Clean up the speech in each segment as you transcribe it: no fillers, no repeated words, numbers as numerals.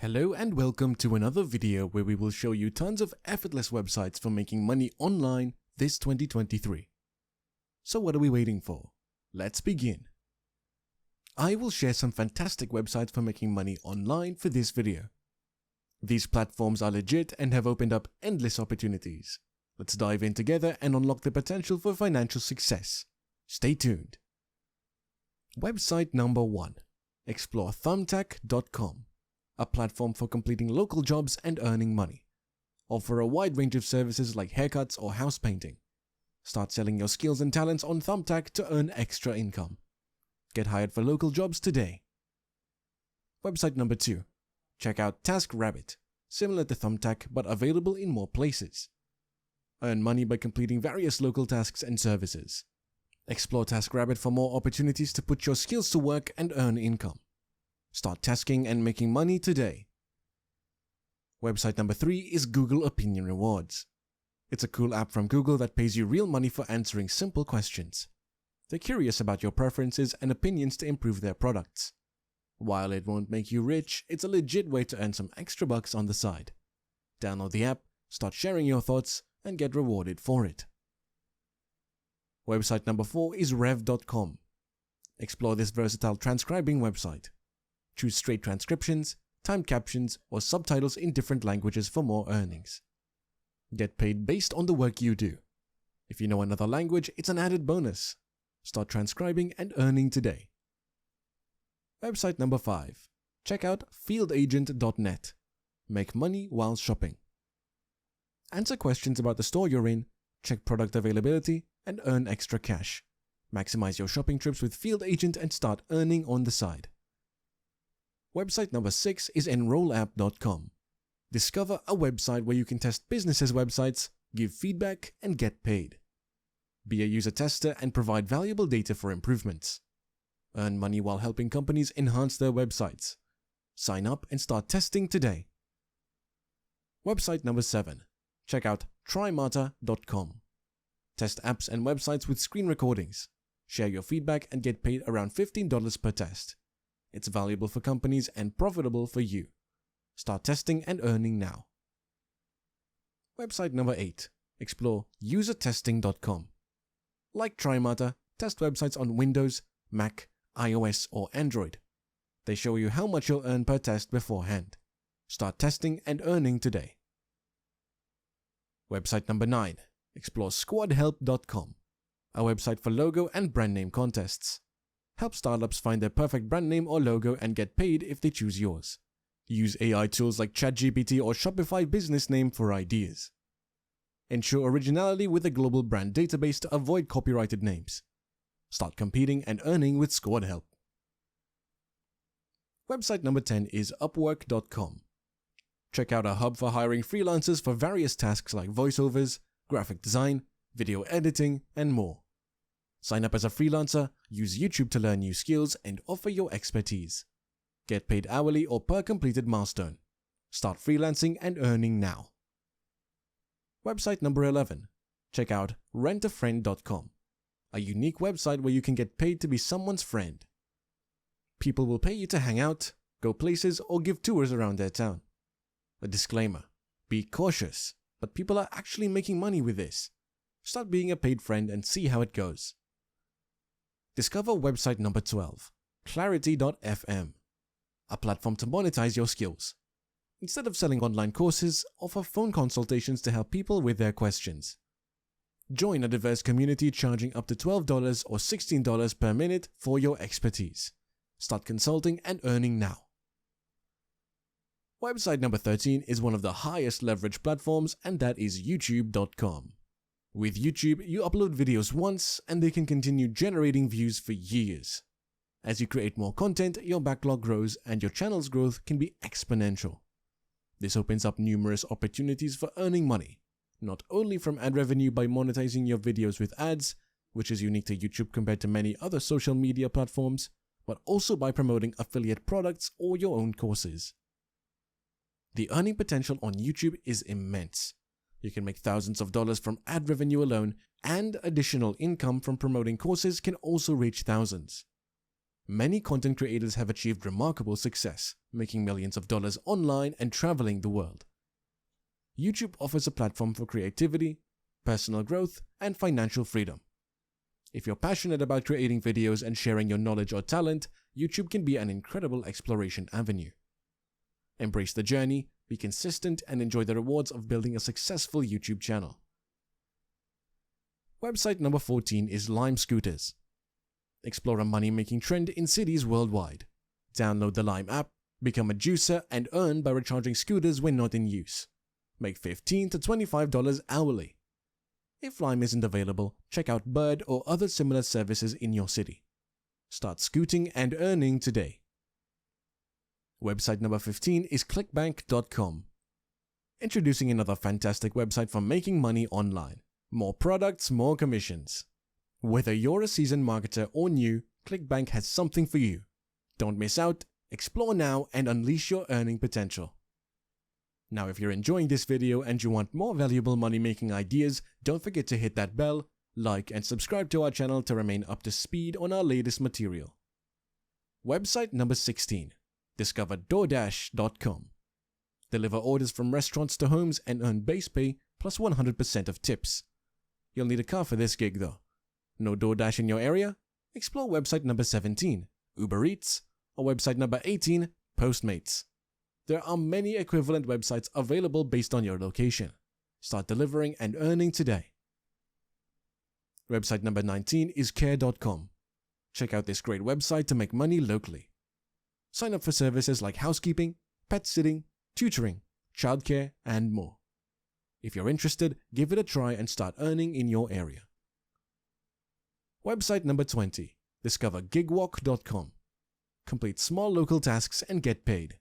Hello and welcome to another video where we will show you tons of effortless websites for making money online this 2023. So what are we waiting for? Let's begin. I will share some fantastic websites for making money online for this video. These platforms are legit and have opened up endless opportunities. Let's dive in together and unlock the potential for financial success. Stay tuned. Website number 1. Explore thumbtack.com. A platform for completing local jobs and earning money. Offer a wide range of services like haircuts or house painting. Start selling your skills and talents on Thumbtack to earn extra income. Get hired for local jobs today. Website number 2. Check out TaskRabbit, similar to Thumbtack but available in more places. Earn money by completing various local tasks and services. Explore TaskRabbit for more opportunities to put your skills to work and earn income. Start tasking and making money today. Website number 3 is Google Opinion Rewards. It's a cool app from Google that pays you real money for answering simple questions. They're curious about your preferences and opinions to improve their products. While it won't make you rich, it's a legit way to earn some extra bucks on the side. Download the app, start sharing your thoughts, and get rewarded for it. Website number 4 is rev.com. Explore this versatile transcribing website. Choose straight transcriptions, timed captions, or subtitles in different languages for more earnings. Get paid based on the work you do. If you know another language, it's an added bonus. Start transcribing and earning today. Website number 5. Check out fieldagent.net. Make money while shopping. Answer questions about the store you're in, check product availability, and earn extra cash. Maximize your shopping trips with Field Agent and start earning on the side. Website number 6 is enrollapp.com. Discover a website where you can test businesses' websites, give feedback, and get paid. Be a user tester and provide valuable data for improvements. Earn money while helping companies enhance their websites. Sign up and start testing today. Website number 7. Check out trymata.com. Test apps and websites with screen recordings. Share your feedback and get paid around $15 per test. It's valuable for companies and profitable for you. Start testing and earning now. Website number 8. Explore usertesting.com. Like Trymata, test websites on Windows, Mac, iOS, or Android. They show you how much you'll earn per test beforehand. Start testing and earning today. Website number 9. Explore squadhelp.com. A website for logo and brand name contests. Help startups find their perfect brand name or logo and get paid if they choose yours. Use AI tools like ChatGPT or Shopify business name for ideas. Ensure originality with a global brand database to avoid copyrighted names. Start competing and earning with Squad Help. Website number 10 is upwork.com. Check out a hub for hiring freelancers for various tasks like voiceovers, graphic design, video editing, and more. Sign up as a freelancer, use YouTube to learn new skills, and offer your expertise. Get paid hourly or per completed milestone. Start freelancing and earning now. Website number 11. Check out rentafriend.com. A unique website where you can get paid to be someone's friend. People will pay you to hang out, go places, or give tours around their town. A disclaimer: be cautious, but people are actually making money with this. Start being a paid friend and see how it goes. Discover website number 12, clarity.fm, a platform to monetize your skills. Instead of selling online courses, offer phone consultations to help people with their questions. Join a diverse community charging up to $12 or $16 per minute for your expertise. Start consulting and earning now. Website number 13 is one of the highest leverage platforms, and that is youtube.com. With YouTube, you upload videos once and they can continue generating views for years. As you create more content, your backlog grows and your channel's growth can be exponential. This opens up numerous opportunities for earning money, not only from ad revenue by monetizing your videos with ads, which is unique to YouTube compared to many other social media platforms, but also by promoting affiliate products or your own courses. The earning potential on YouTube is immense. You can make thousands of dollars from ad revenue alone, and additional income from promoting courses can also reach thousands. Many content creators have achieved remarkable success, making millions of dollars online and traveling the world. YouTube offers a platform for creativity, personal growth, and financial freedom. If you're passionate about creating videos and sharing your knowledge or talent, YouTube can be an incredible exploration avenue. Embrace the journey, be consistent, and enjoy the rewards of building a successful YouTube channel. Website number 14 is Lime Scooters. Explore a money-making trend in cities worldwide. Download the Lime app, become a juicer, and earn by recharging scooters when not in use. Make $15 to $25 hourly. If Lime isn't available, check out Bird or other similar services in your city. Start scooting and earning today. Website number 15 is clickbank.com. Introducing another fantastic website for making money online. More products, more commissions. Whether you're a seasoned marketer or new, ClickBank has something for you. Don't miss out, explore now, and unleash your earning potential. Now, if you're enjoying this video and you want more valuable money-making ideas, don't forget to hit that bell, like, and subscribe to our channel to remain up to speed on our latest material. Website number 16. Discover DoorDash.com. Deliver orders from restaurants to homes and earn base pay plus 100% of tips. You'll need a car for this gig though. No DoorDash in your area? Explore website number 17, Uber Eats, or website number 18, Postmates. There are many equivalent websites available based on your location. Start delivering and earning today. Website number 19 is Care.com. Check out this great website to make money locally. Sign up for services like housekeeping, pet sitting, tutoring, childcare, and more. If you're interested, give it a try and start earning in your area. Website number 20. Discover Gigwalk.com. Complete small local tasks and get paid.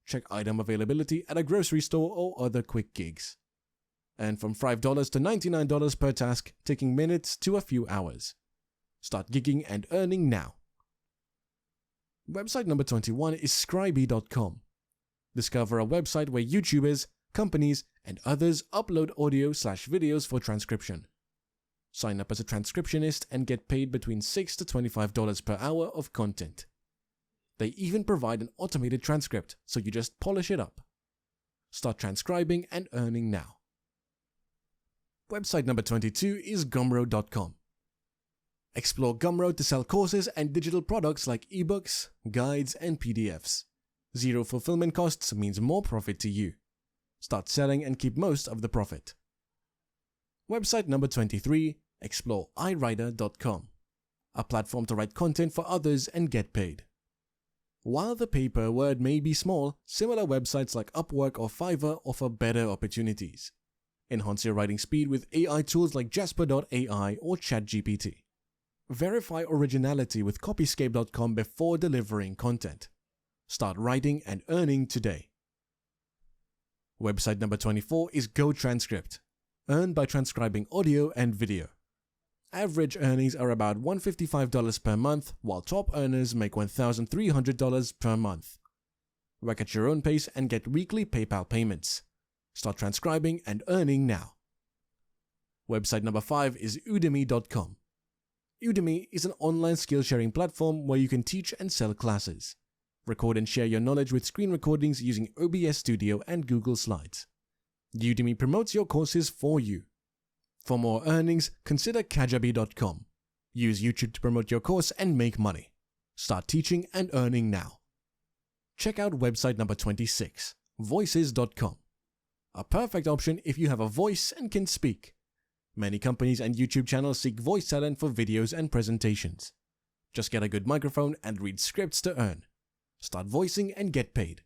Check item availability at a grocery store or other quick gigs. Earn from $5 to $99 per task, taking minutes to a few hours. Start gigging and earning now. Website number 21 is Scribey.com. Discover a website where YouTubers, companies, and others upload audio/videos for transcription. Sign up as a transcriptionist and get paid between $6 to $25 per hour of content. They even provide an automated transcript, so you just polish it up. Start transcribing and earning now. Website number 22 is Gumroad.com. Explore Gumroad to sell courses and digital products like ebooks, guides, and PDFs. Zero fulfillment costs means more profit to you. Start selling and keep most of the profit. Website number 23, explore iWriter.com, a platform to write content for others and get paid. While the pay per word may be small, similar websites like Upwork or Fiverr offer better opportunities. Enhance your writing speed with AI tools like Jasper.ai or ChatGPT. Verify originality with Copyscape.com before delivering content. Start writing and earning today. Website number 24 is GoTranscript. Earn by transcribing audio and video. Average earnings are about $155 per month, while top earners make $1,300 per month. Work at your own pace and get weekly PayPal payments. Start transcribing and earning now. Website number 5 is Udemy.com. Udemy is an online skill-sharing platform where you can teach and sell classes. Record and share your knowledge with screen recordings using OBS Studio and Google Slides. Udemy promotes your courses for you. For more earnings, consider Kajabi.com. Use YouTube to promote your course and make money. Start teaching and earning now. Check out website number 26, Voices.com. A perfect option if you have a voice and can speak. Many companies and YouTube channels seek voice talent for videos and presentations. Just get a good microphone and read scripts to earn. Start voicing and get paid.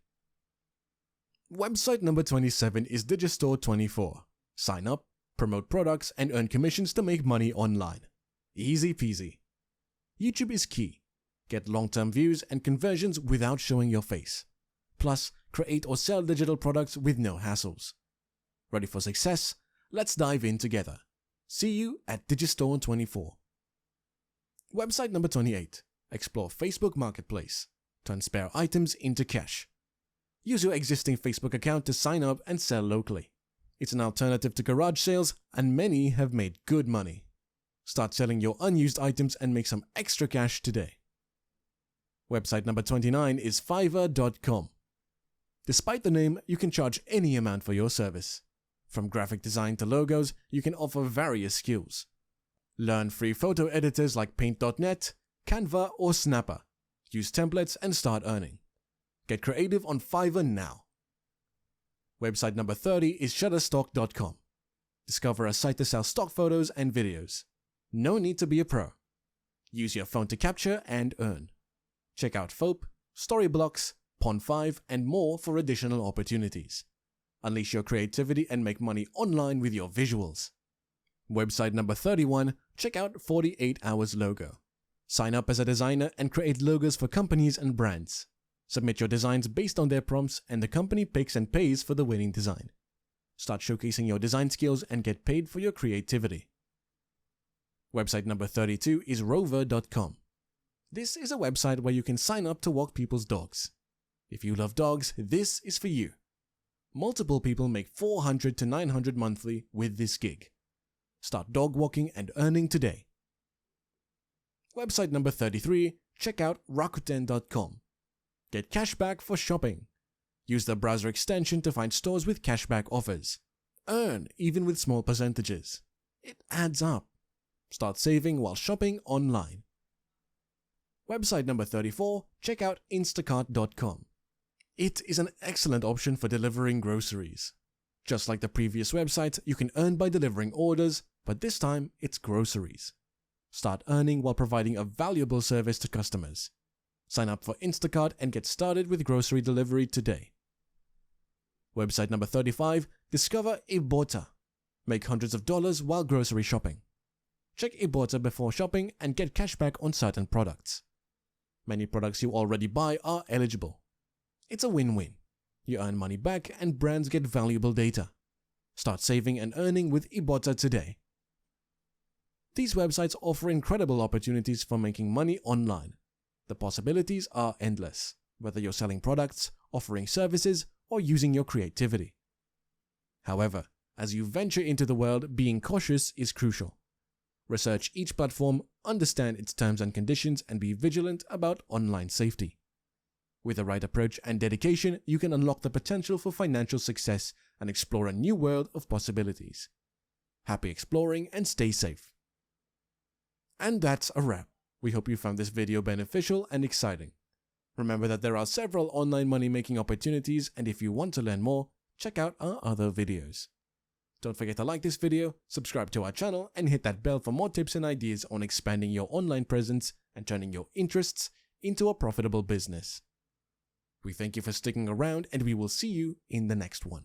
Website number 27 is Digistore24. Sign up, promote products, and earn commissions to make money online. Easy peasy. YouTube is key. Get long-term views and conversions without showing your face. Plus, create or sell digital products with no hassles. Ready for success? Let's dive in together. See you at Digistore24. Website number 28. Explore Facebook Marketplace. Turn spare items into cash. Use your existing Facebook account to sign up and sell locally. It's an alternative to garage sales, and many have made good money. Start selling your unused items and make some extra cash today. Website number 29 is Fiverr.com. Despite the name, you can charge any amount for your service. From graphic design to logos, you can offer various skills. Learn free photo editors like Paint.net, Canva or Snapper. Use templates and start earning. Get creative on Fiverr now. Website number 30 is Shutterstock.com. Discover a site to sell stock photos and videos. No need to be a pro. Use your phone to capture and earn. Check out Fope, Storyblocks, Pond5 and more for additional opportunities. Unleash your creativity and make money online with your visuals. Website number 31, check out 48 Hours Logo. Sign up as a designer and create logos for companies and brands. Submit your designs based on their prompts and the company picks and pays for the winning design. Start showcasing your design skills and get paid for your creativity. Website number 32 is Rover.com. This is a website where you can sign up to walk people's dogs. If you love dogs, this is for you. Multiple people make $400 to $900 monthly with this gig. Start dog walking and earning today. Website number 33, check out Rakuten.com. Get cashback for shopping. Use the browser extension to find stores with cashback offers. Earn even with small percentages. It adds up. Start saving while shopping online. Website number 34, check out Instacart.com. It is an excellent option for delivering groceries. Just like the previous website, you can earn by delivering orders, but this time it's groceries. Start earning while providing a valuable service to customers. Sign up for Instacart and get started with grocery delivery today. Website number 35, discover Ibotta. Make hundreds of dollars while grocery shopping. Check Ibotta before shopping and get cashback on certain products. Many products you already buy are eligible. It's a win-win. You earn money back and brands get valuable data. Start saving and earning with Ibotta today. These websites offer incredible opportunities for making money online. The possibilities are endless, whether you're selling products, offering services, or using your creativity. However, as you venture into the world, being cautious is crucial. Research each platform, understand its terms and conditions, and be vigilant about online safety. With the right approach and dedication, you can unlock the potential for financial success and explore a new world of possibilities. Happy exploring and stay safe. And that's a wrap. We hope you found this video beneficial and exciting. Remember that there are several online money-making opportunities, and if you want to learn more, check out our other videos. Don't forget to like this video, subscribe to our channel, and hit that bell for more tips and ideas on expanding your online presence and turning your interests into a profitable business. We thank you for sticking around, and we will see you in the next one.